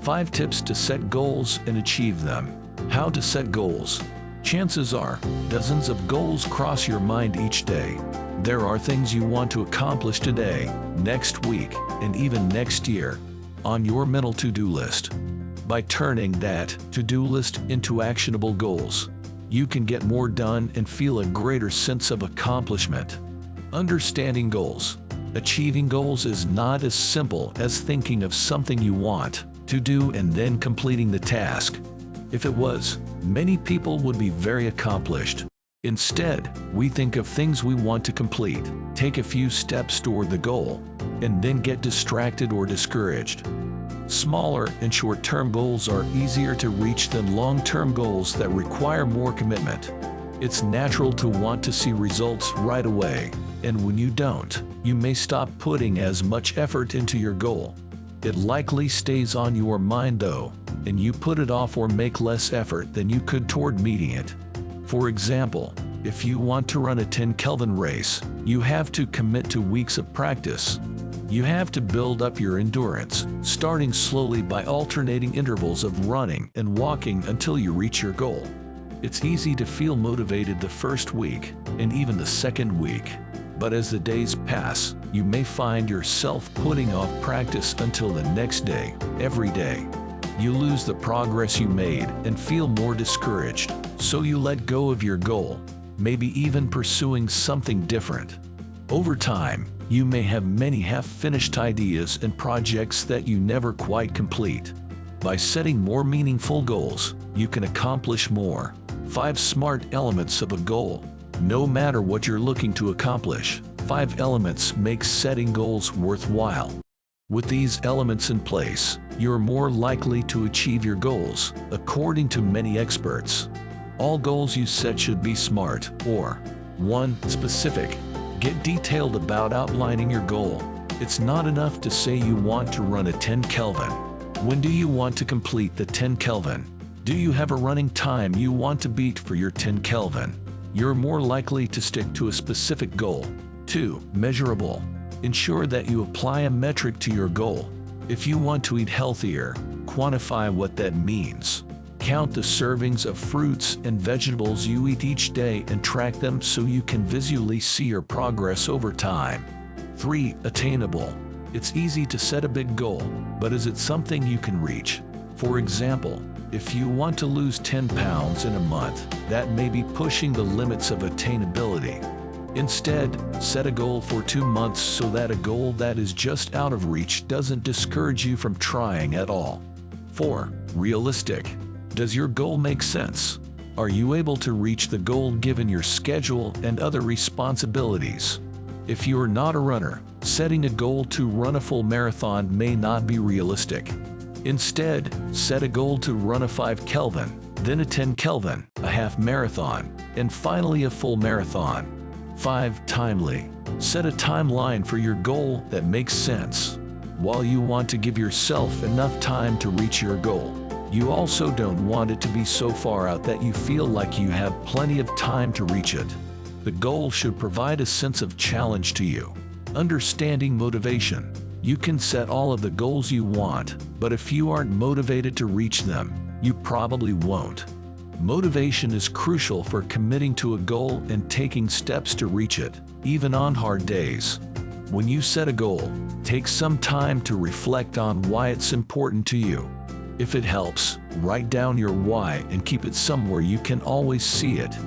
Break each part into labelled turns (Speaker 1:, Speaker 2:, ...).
Speaker 1: 5 tips to set goals and achieve them. How to set goals. Chances are, dozens of goals cross your mind each day. There are things you want to accomplish today, next week, and even next year on your mental to-do list. By turning that to-do list into actionable goals, you can get more done and feel a greater sense of accomplishment. Understanding goals. Achieving goals is not as simple as thinking of something you want to do and then completing the task. If it was, many people would be very accomplished. Instead, we think of things we want to complete, take a few steps toward the goal, and then get distracted or discouraged. Smaller and short-term goals are easier to reach than long-term goals that require more commitment. It's natural to want to see results right away, and when you don't, you may stop putting as much effort into your goal. It likely stays on your mind though, and you put it off or make less effort than you could toward meeting it. For example, if you want to run a 10 Kelvin race, you have to commit to weeks of practice. You have to build up your endurance, starting slowly by alternating intervals of running and walking until you reach your goal. It's easy to feel motivated the first week and even the second week, but as the days pass, you may find yourself putting off practice until the next day, every day. You lose the progress you made and feel more discouraged, so you let go of your goal, maybe even pursuing something different. Over time, you may have many half-finished ideas and projects that you never quite complete. By setting more meaningful goals, you can accomplish more. 5 smart elements of a goal. No matter what you're looking to accomplish, 5 elements make setting goals worthwhile. With these elements in place, you're more likely to achieve your goals, according to many experts. All goals you set should be SMART, or 1. Specific. Get detailed about outlining your goal. It's not enough to say you want to run a 10 Kelvin. When do you want to complete the 10 Kelvin? Do you have a running time you want to beat for your 10 Kelvin? You're more likely to stick to a specific goal. 2. Measurable. Ensure that you apply a metric to your goal. If you want to eat healthier, quantify what that means. Count the servings of fruits and vegetables you eat each day and track them so you can visually see your progress over time. 3. Attainable. It's easy to set a big goal, but is it something you can reach? For example, if you want to lose 10 pounds in a month, that may be pushing the limits of attainability. Instead, set a goal for 2 months so that a goal that is just out of reach doesn't discourage you from trying at all. 4. Realistic. Does your goal make sense? Are you able to reach the goal given your schedule and other responsibilities? If you are not a runner, setting a goal to run a full marathon may not be realistic. Instead, set a goal to run a 5 Kelvin, then a 10 Kelvin, a half marathon, and finally a full marathon. 5. Timely. Set a timeline for your goal that makes sense. While you want to give yourself enough time to reach your goal, you also don't want it to be so far out that you feel like you have plenty of time to reach it. The goal should provide a sense of challenge to you. Understanding motivation. You can set all of the goals you want, but if you aren't motivated to reach them, you probably won't. Motivation is crucial for committing to a goal and taking steps to reach it, even on hard days. When you set a goal, take some time to reflect on why it's important to you. If it helps, write down your why and keep it somewhere you can always see it.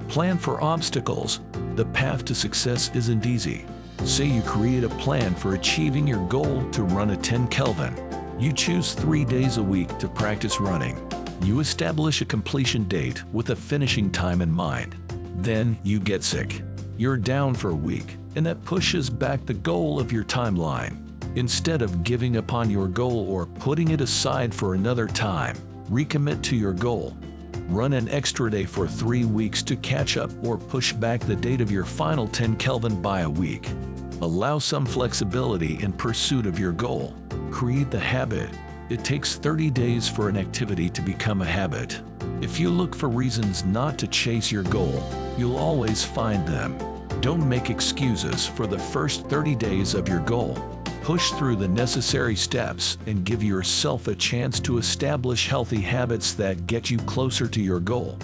Speaker 1: Plan for obstacles. The path to success isn't easy. Say you create a plan for achieving your goal to run a 10 Kelvin. You choose 3 days a week to practice running. You establish a completion date with a finishing time in mind. Then you get sick. You're down for a week, and that pushes back the goal of your timeline. Instead of giving up on your goal or putting it aside for another time, recommit to your goal. Run an extra day for 3 weeks to catch up or push back the date of your final 10 Kelvin by a week. Allow some flexibility in pursuit of your goal. Create the habit. It takes 30 days for an activity to become a habit. If you look for reasons not to chase your goal, you'll always find them. Don't make excuses for the first 30 days of your goal. Push through the necessary steps and give yourself a chance to establish healthy habits that get you closer to your goal.